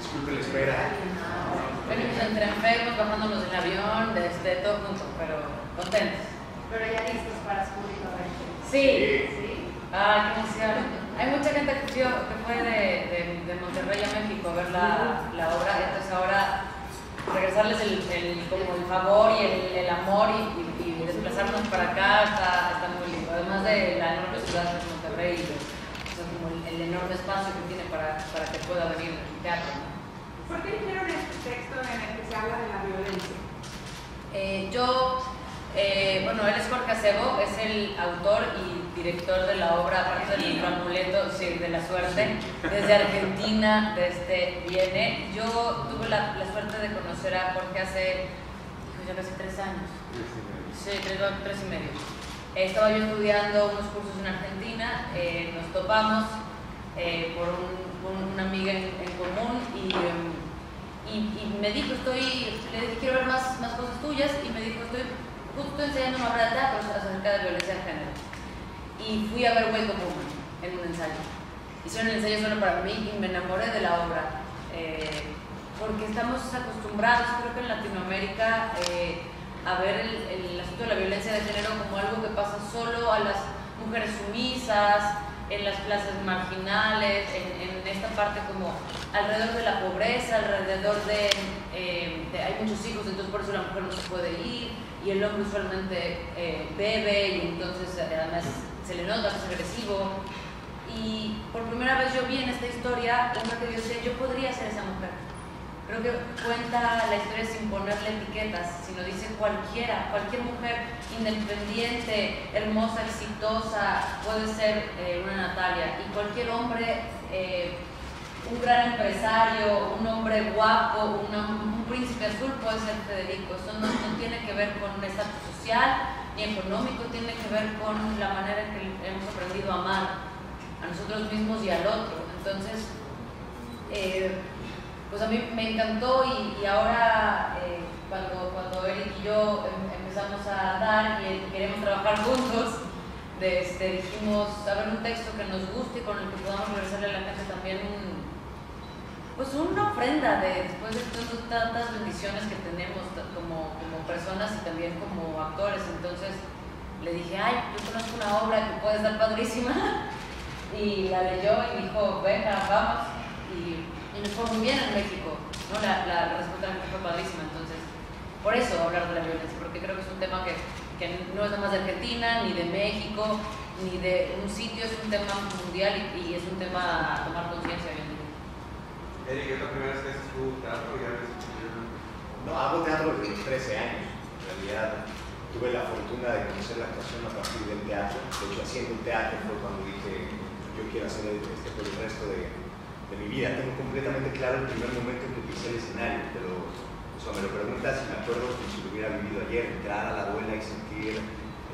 disfrute la espera. Bueno, pues entre enfermos, bajándonos del avión, todo junto, pero contentos. Pero ya listos para su público. Sí. ¿Sí? Ah, qué emoción. Hay mucha gente que fue de Monterrey a México a ver la obra, entonces ahora regresarles como el favor y el amor y desplazarnos para acá está muy lindo. Además de la enorme ciudad de Monterrey, como el enorme espacio que tiene para que pueda venir el teatro, ¿no? ¿Por qué eligieron este texto en el que se habla de la violencia? Bueno, él es Jorge Acebo, es el autor y director de la obra, aparte del amuleto, sí, de la suerte, desde Argentina, viene. Yo tuve la suerte de conocer a Jorge hace, ya casi 3 años. Sí, 3 y medio. Estaba yo estudiando unos cursos en Argentina, nos topamos por una amiga en común y me dijo, le dije, quiero ver más cosas tuyas, y me dijo, estoy justo enseñando una obra de teatro acerca de violencia de género. Y fui a ver Wake Up Woman en un ensayo. Hicieron el ensayo solo para mí y me enamoré de la obra. Porque estamos acostumbrados, creo que en Latinoamérica, a ver el asunto de la violencia de género como algo que pasa solo a las mujeres sumisas, en las clases marginales, en esta parte como alrededor de la pobreza, alrededor de hay muchos hijos, entonces por eso la mujer no se puede ir, y el hombre usualmente bebe, y entonces además se le nota que es agresivo. Y por primera vez yo vi en esta historia una que yo sé, yo podría ser esa mujer. Creo que cuenta la historia sin ponerle etiquetas, sino dice cualquier mujer independiente, hermosa, exitosa, puede ser una Natalia, y cualquier hombre, un gran empresario, un hombre guapo, un príncipe azul puede ser Federico. Eso no tiene que ver con un estatus social ni económico, tiene que ver con la manera en que hemos aprendido a amar a nosotros mismos y al otro. Entonces, pues a mí me encantó, y ahora cuando Eric y yo empezamos a dar y queremos trabajar juntos, dijimos, a ver, un texto que nos guste y con el que podamos regresarle a la gente también pues una ofrenda después de tantas bendiciones que tenemos como personas y también como actores. Entonces le dije, yo conozco una obra que puede estar padrísima, y la leyó y dijo, venga, vamos, y nos fue muy bien en México, ¿no? La respuesta fue padrísima. Entonces, por eso hablar de la violencia, porque creo que es un tema que no es nada más de Argentina, ni de México, ni de un sitio, es un tema mundial y es un tema a tomar conciencia hoy en día. Eric, ¿es la primera vez que haces tu teatro? No, hago teatro desde los 13 años. En realidad, tuve la fortuna de conocer la actuación a partir del teatro. De hecho, haciendo un teatro fue cuando dije, yo quiero hacer por el resto de mi vida. Tengo completamente claro el primer momento en que pisé el escenario, pero me lo preguntas y me acuerdo como si lo hubiera vivido ayer, entrar a la duela y sentir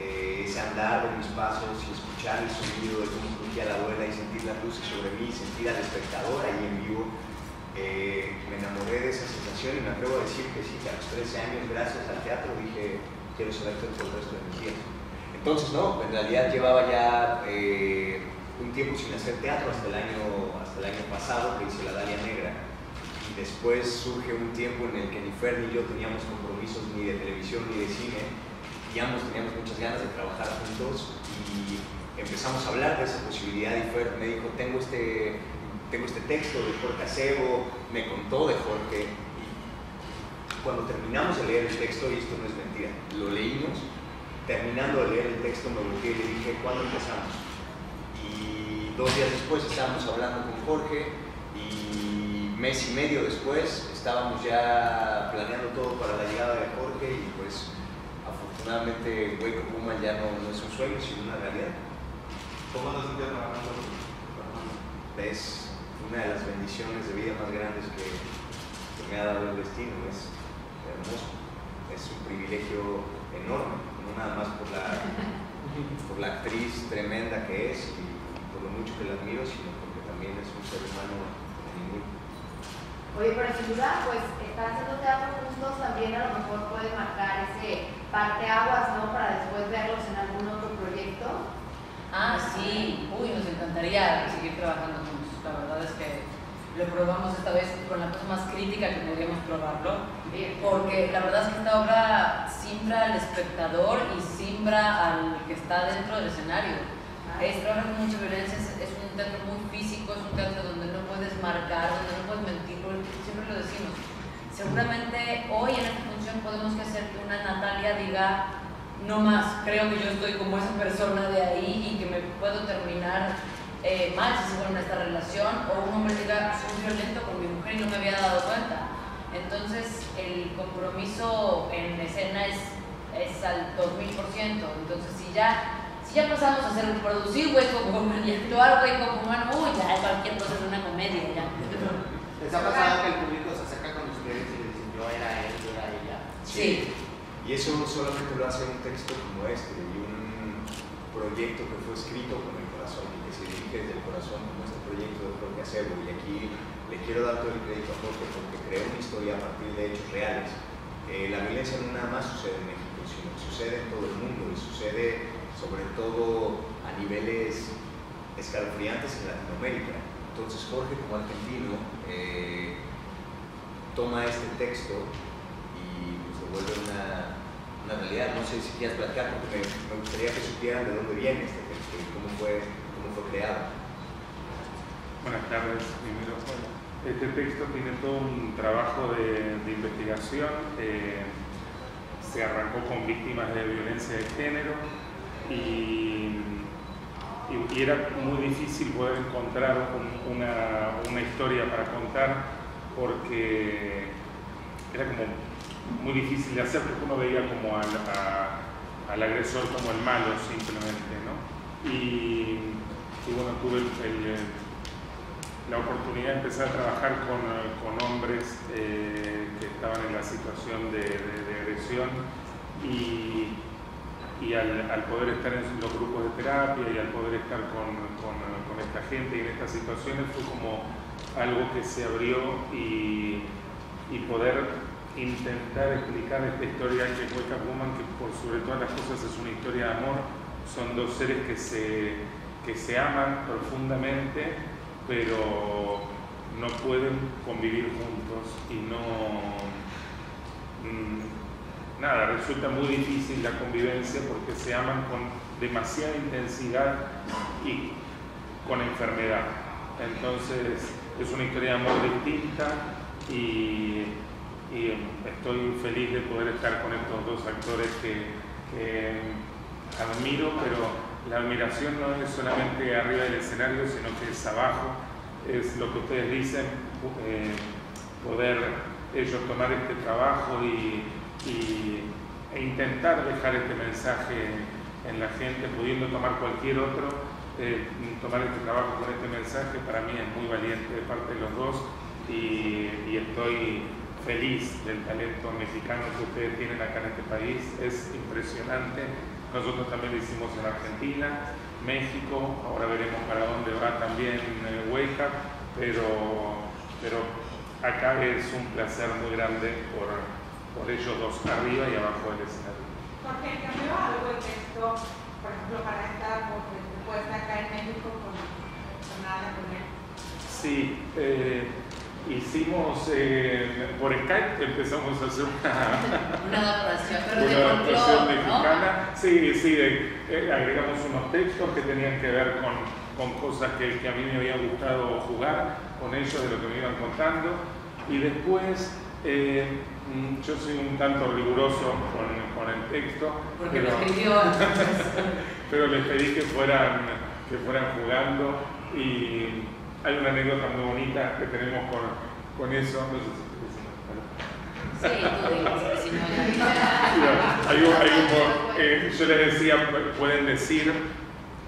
ese andar de mis pasos y escuchar el sonido de cómo crujía la duela y sentir las luces sobre mí, sentir al espectador ahí en vivo. Me enamoré de esa sensación y me atrevo a decir que sí, que a los 13 años, gracias al teatro, dije, quiero ser actor por el resto de mis días. Entonces, no, en realidad llevaba ya un tiempo sin hacer teatro hasta el año pasado, que hice La Dalia Negra. Y después surge un tiempo en el que ni Fer ni yo teníamos compromisos ni de televisión ni de cine, y ambos teníamos muchas ganas de trabajar juntos, y empezamos a hablar de esa posibilidad, y Fer me dijo, tengo este texto de Jorge Acebo, me contó de Jorge, y cuando terminamos de leer el texto, y esto no es mentira, lo leímos, terminando de leer el texto me volteé y le dije, ¿cuándo empezamos? Y 2 días después estábamos hablando con Jorge, y mes y medio después estábamos ya planeando todo para la llegada de Jorge, y pues afortunadamente Wake Up Woman ya no es un sueño, sino una realidad. ¿Cómo nos sentías trabajando? Es una de las bendiciones de vida más grandes que me ha dado el destino. Es hermoso, es un privilegio enorme, no nada más por la actriz tremenda que es y por lo mucho que la admiro, sino porque también es un ser humano genuino. Oye, pero sin duda, pues estar haciendo teatro juntos también a lo mejor puede marcar ese parteaguas, ¿no? Para después verlos en algún otro proyecto. Sí, nos encantaría seguir trabajando juntos. La verdad es que lo probamos esta vez con la cosa más crítica que podíamos probarlo, porque la verdad es que esta obra simbra al espectador y simbra al que está dentro del escenario. Trabaja con mucha violencia, es un teatro muy físico, es un teatro donde no puedes marcar, donde no puedes mentir, siempre lo decimos. Seguramente hoy en esta función podemos hacer que una Natalia diga, no más, creo que yo estoy como esa persona de ahí y que me puedo terminar mal si sigo en esta relación, o un hombre diga, soy violento con mi mujer y no me había dado cuenta. Entonces el compromiso en escena es al 2000%. Entonces si ya pasamos a hacer producir Hueco Woman y actuar Hueco Woman, ya cualquier cosa es una comedia ya. ¿Les ha pasado que el público se acerca con ustedes y les dicen yo era él, yo era ella? Sí. Y eso solamente lo hace un texto como este y un proyecto que fue escrito con el corazón y que se dirige desde el corazón, como este proyecto de Jorge Acebo. Y aquí le quiero dar todo el crédito a Jorge porque creó una historia a partir de hechos reales. La violencia no nada más sucede en México, sino que sucede en todo el mundo y sucede sobre todo a niveles escalofriantes en Latinoamérica. Entonces Jorge, como argentino, toma este texto y pues, lo vuelve una realidad. No sé si quieres platicar, porque me gustaría que supieran de dónde viene este texto y cómo fue creado. Buenas tardes, primero. Este texto tiene todo un trabajo de investigación. Se arrancó con víctimas de violencia de género y era muy difícil poder encontrar una historia para contar porque era como muy difícil de hacer, porque uno veía como al agresor como el malo simplemente, ¿no? Y bueno, tuve la oportunidad de empezar a trabajar con hombres que estaban en la situación de agresión y al poder estar en los grupos de terapia y al poder estar con esta gente y en estas situaciones fue como algo que se abrió y poder intentar explicar esta historia de Wake Up Woman, que por sobre todas las cosas es una historia de amor. Son dos seres que se aman profundamente, pero no pueden convivir juntos y nada, resulta muy difícil la convivencia porque se aman con demasiada intensidad y con enfermedad. Entonces es una historia de amor distinta y estoy feliz de poder estar con estos dos actores que admiro, pero la admiración no es solamente arriba del escenario, sino que es abajo, es lo que ustedes dicen, poder ellos tomar este trabajo e intentar dejar este mensaje en la gente, pudiendo tomar cualquier otro, tomar este trabajo con este mensaje, para mí es muy valiente de parte de los dos y estoy feliz del talento mexicano que ustedes tienen acá en este país, es impresionante. Nosotros también lo hicimos en Argentina, México, ahora veremos para dónde va también Wake Up, pero acá es un placer muy grande por ellos dos, arriba y abajo del escenario. Jorge, ¿cambió algo el texto, por ejemplo, para esta puesta acá en México con nada con él? Sí, hicimos por Skype, empezamos a hacer una adaptación, pero una de adaptación folclore, mexicana. ¿no? Sí, agregamos unos textos que tenían que ver con cosas que a mí me había gustado jugar con ellos, de lo que me iban contando. Y después, yo soy un tanto riguroso con el texto. Porque lo escribió. Pero les pedí que fueran jugando y hay una anécdota muy bonita que tenemos con eso. No sé si Sí, tú dices, si no, yo les decía, pueden decir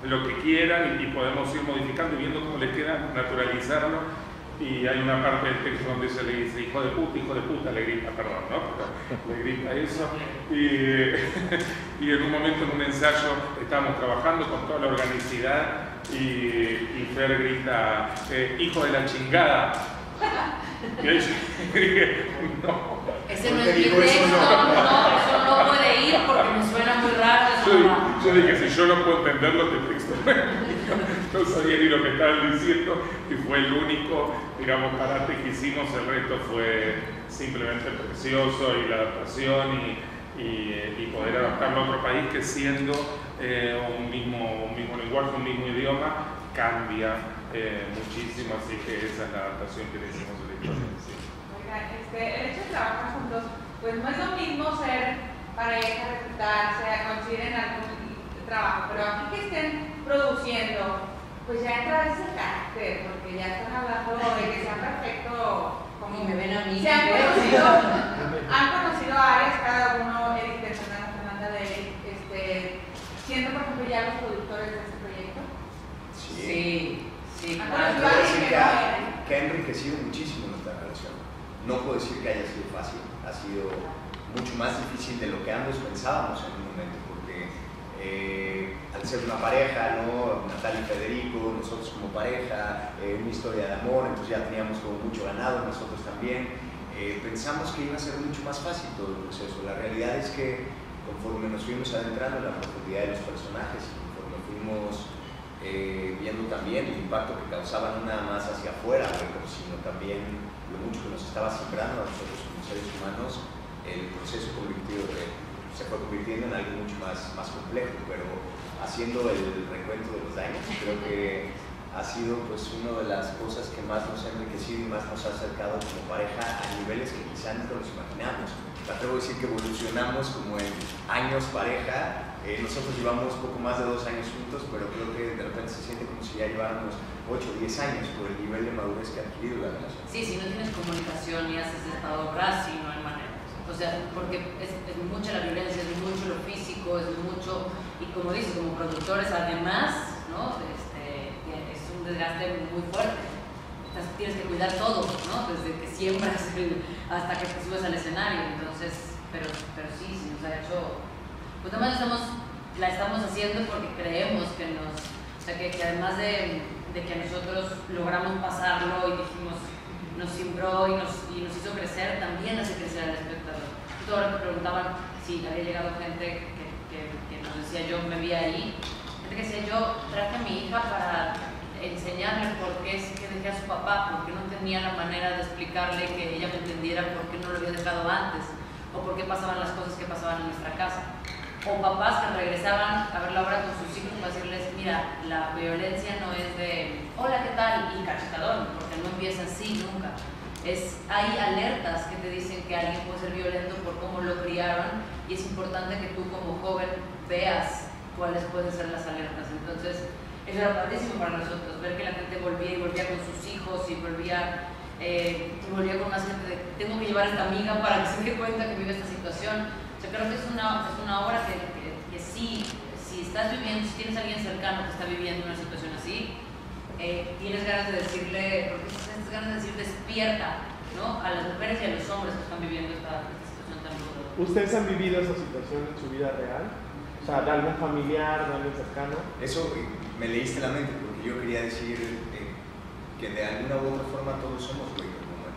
lo que quieran y podemos ir modificando y viendo cómo les queda, naturalizarlo. Y hay una parte del texto donde se le dice hijo de puta, le grita, perdón, ¿no? Le grita eso. Y en un momento, en un ensayo, estábamos trabajando con toda la organicidad y Fer grita, hijo de la chingada. Y ahí yo dije, no. Ese no es mi texto, eso no puede ir porque me suena muy raro. Yo dije, si yo no puedo entenderlo, este texto. no sabía ni lo que estaban diciendo y fue el único, digamos, karate que hicimos. El resto fue simplemente precioso y la adaptación y poder adaptarlo a otro país que siendo un mismo lenguaje, un mismo idioma, cambia muchísimo, así que esa es la adaptación que le hicimos a la historia. Sí. Oiga, el hecho de trabajar juntos, pues no es lo mismo ser pareja, respetarse, coincidir en algún trabajo, pero aquí que estén produciendo, pues ya entra ese carácter, porque ya están hablando de que sea perfecto. Como me ven a mí. Se han conocido áreas, cada uno, Eric de Fernanda de Eric, siendo por ejemplo ya los productores de este proyecto. Sí. Claro. Puedo decir que ha enriquecido muchísimo nuestra relación. No puedo decir que haya sido fácil, ha sido mucho más difícil de lo que ambos pensábamos en un momento, porque al ser una pareja, ¿no? Natalia y Federico, nosotros como pareja, una historia de amor, entonces ya teníamos como mucho ganado, nosotros también. Pensamos que iba a ser mucho más fácil todo el proceso. La realidad es que conforme nos fuimos adentrando en la profundidad de los personajes y conforme fuimos viendo también el impacto que causaban no nada más hacia afuera, sino también lo mucho que nos estaba sembrando a nosotros como seres humanos, el proceso se fue convirtiendo en algo mucho más complejo, pero haciendo el recuento de los daños, creo que ha sido pues una de las cosas que más nos ha enriquecido y más nos ha acercado como pareja a niveles que quizá no nos imaginamos. Me atrevo a decir que evolucionamos como en años pareja. Nosotros llevamos poco más de 2 años juntos, pero creo que de repente se siente como si ya lleváramos 8 o 10 años por el nivel de madurez que ha adquirido la relación. Sí, si no tienes comunicación y haces estado casi, no hay manera. O sea, porque es mucha la violencia, es mucho lo físico, es mucho, y como dices, como productores además, ¿no? Es un desgaste muy fuerte. Tienes que cuidar todo, ¿no? Desde que siembras hasta que te subes al escenario. Entonces, pero sí nos ha hecho, pues además la estamos haciendo porque creemos que que además de que nosotros logramos pasarlo y dijimos, nos simbró y nos hizo crecer, también hace crecer al espectador. Y ahora me preguntaban si había llegado gente que nos decía, yo me vi ahí, gente que decía, yo traje a mi hija para enseñarle por qué es que dejé a su papá, porque no tenía la manera de explicarle que ella me entendiera por qué no lo había dejado antes, o por qué pasaban las cosas que pasaban en nuestra casa. O papás que regresaban a ver la obra con sus hijos para decirles, mira, la violencia no es de hola, ¿qué tal? Y cachetadón, porque no empieza así nunca. Hay alertas que te dicen que alguien puede ser violento por cómo lo criaron, y es importante que tú como joven veas cuáles pueden ser las alertas. Entonces, eso era padrísimo para nosotros, ver que la gente volvía con sus hijos y volvía con más gente de, tengo que llevar a esta amiga para que se dé cuenta que vive esta situación. O sea, creo que es una obra que sí, si estás viviendo, si tienes a alguien cercano que está viviendo una situación así, tienes ganas de decirle, porque tienes ganas de decir despierta, ¿no? A las mujeres y a los hombres que están viviendo esta situación tan dura. ¿Ustedes han vivido esa situación en su vida real? O sea, de algún familiar, de alguien cercano. Eso me leíste la mente, porque yo quería decir que de alguna u otra forma todos somos Wake Up Woman,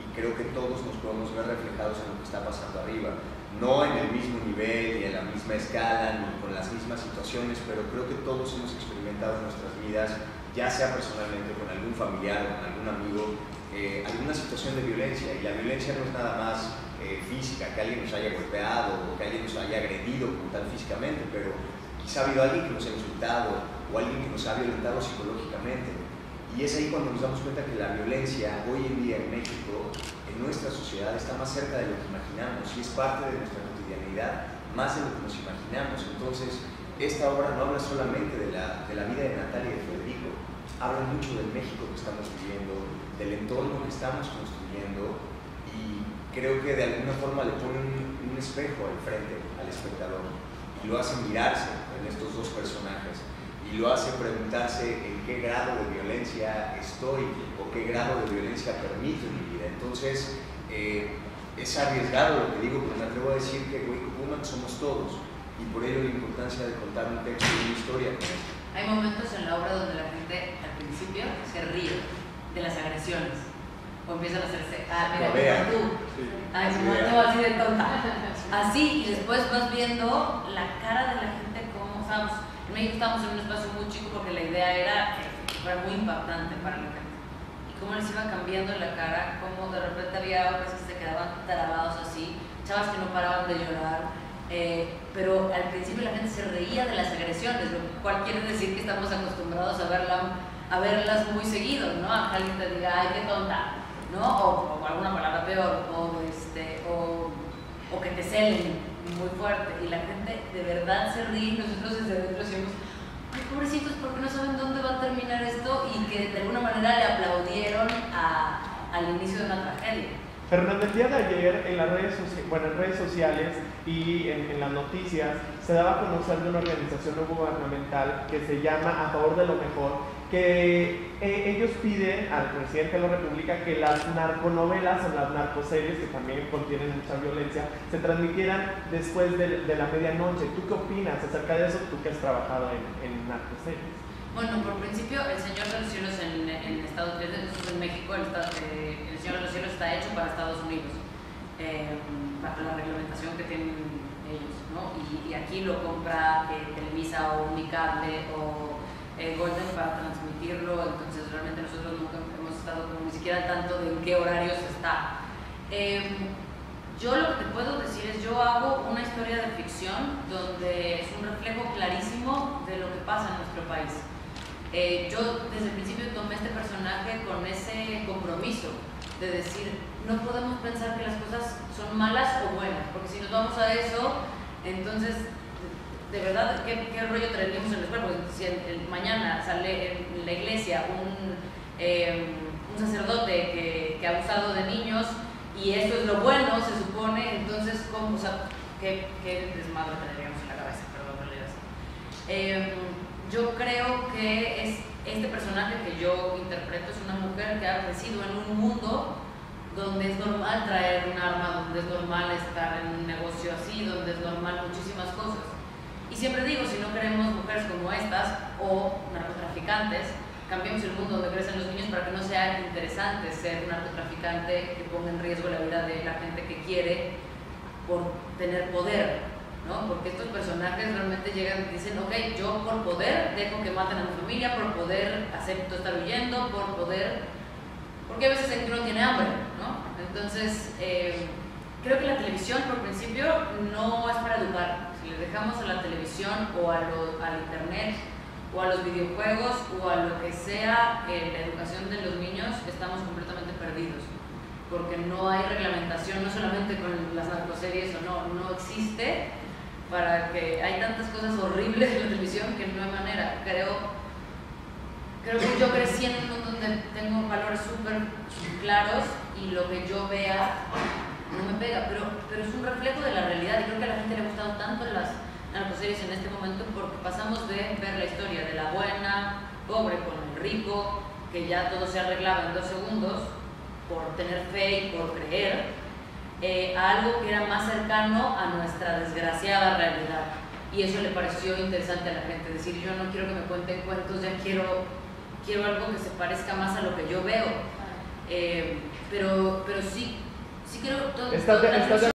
y creo que todos nos podemos ver reflejados en lo que está pasando arriba. No en el mismo nivel, ni en la misma escala, ni con las mismas situaciones, pero creo que todos hemos experimentado en nuestras vidas, ya sea personalmente con algún familiar o con algún amigo, alguna situación de violencia. Y la violencia no es nada más física, que alguien nos haya golpeado o que alguien nos haya agredido como tal físicamente, pero quizá ha habido alguien que nos ha insultado o alguien que nos ha violentado psicológicamente. Y es ahí cuando nos damos cuenta que la violencia hoy en día en México, en nuestra sociedad, está más cerca de lo que imaginamos y es parte de nuestra cotidianidad, más de lo que nos imaginamos. Entonces, esta obra no habla solamente de la vida de Natalia y de Federico, habla mucho del México que estamos viviendo, del entorno que estamos construyendo, y creo que de alguna forma le pone un espejo al frente al espectador y lo hace mirarse en estos dos personajes y lo hace preguntarse en qué grado de violencia estoy o qué grado de violencia permito en mi vida. Entonces, es arriesgado lo que digo, pero me atrevo a decir que Wake Up Woman somos todos, y por ello la importancia de contar un texto y una historia con esto. Hay momentos en la obra donde la gente al principio se ríe de las agresiones o empiezan a hacerse, mira, como tú, como tú, así de tonta, así, y después vas viendo la cara de la gente, como, o sea, En México estábamos en un espacio muy chico porque la idea era que fuera muy impactante para la gente. Y cómo les iba cambiando la cara, cómo de repente había hombres que se quedaban trabados así, chavas que no paraban de llorar. Pero al principio la gente se reía de las agresiones, lo cual quiere decir que estamos acostumbrados a verlas muy seguido, ¿no? A que alguien te diga, ay, qué tonta, ¿no? O alguna palabra peor, o que te celen muy fuerte. Y la gente de verdad se ríe, nosotros desde dentro decimos, ay, pobrecitos, ¿por qué no saben dónde va a terminar esto? Y que de alguna manera le aplaudieron al inicio de una tragedia. Fernanda, el día de ayer en las redes sociales y en las noticias se daba a conocer de una organización no gubernamental que se llama A Favor de lo Mejor, que ellos piden al presidente de la República que las narconovelas o las narcoseries, que también contienen mucha violencia, se transmitieran después de la medianoche. ¿Tú qué opinas acerca de eso, tú que has trabajado en narcoseries? Bueno, por principio, El Señor de los Cielos en Estados Unidos, en México, El Señor de los Cielos está hecho para Estados Unidos, bajo la reglamentación que tienen ellos, ¿no? Y aquí lo compra Televisa o Unicable o Golden para transmitirlo, entonces realmente nosotros nunca hemos estado como ni siquiera al tanto de en qué horarios está. Yo lo que te puedo decir es, yo hago una historia de ficción donde es un reflejo clarísimo de lo que pasa en nuestro país. Yo desde el principio tomé este personaje con ese compromiso de decir, no podemos pensar que las cosas son malas o buenas, porque si nos vamos a eso, entonces, de verdad, ¿qué rollo traemos en los cuerpos? Si mañana sale en la iglesia un sacerdote que ha abusado de niños y esto es lo bueno, se supone, entonces, ¿cómo? O sea, ¿qué desmadre tendríamos en la cabeza? Perdón, no le digas. Yo creo que este personaje que yo interpreto es una mujer que ha crecido en un mundo donde es normal traer un arma, donde es normal estar en un negocio así, donde es normal muchísimas cosas. Y siempre digo, si no queremos mujeres como estas o narcotraficantes, cambiemos el mundo donde crecen los niños para que no sea interesante ser un narcotraficante que ponga en riesgo la vida de la gente que quiere por tener poder, ¿no? Porque estos personajes realmente llegan y dicen, ok, yo por poder dejo que maten a mi familia, por poder acepto estar huyendo, por poder, porque a veces uno tiene hambre, ¿no? Entonces, creo que la televisión por principio no es para educar. Si le dejamos a la televisión o al internet o a los videojuegos o a lo que sea la educación de los niños, estamos completamente perdidos, porque no hay reglamentación, no solamente con las narcoseries o no existe, para que hay tantas cosas horribles en la televisión que no hay manera. Creo que yo crecí en un mundo donde tengo valores súper claros y lo que yo vea no me pega, pero es un reflejo de la realidad y creo que a la gente le ha gustado tanto las narcoseries en este momento porque pasamos de ver la historia de la buena, pobre con el rico, que ya todo se arreglaba en 2 segundos por tener fe y por creer, a algo que era más cercano a nuestra desgraciada realidad. Y eso le pareció interesante a la gente, decir, yo no quiero que me cuenten cuentos, ya quiero algo que se parezca más a lo que yo veo. Pero sí creo que ¿Estás de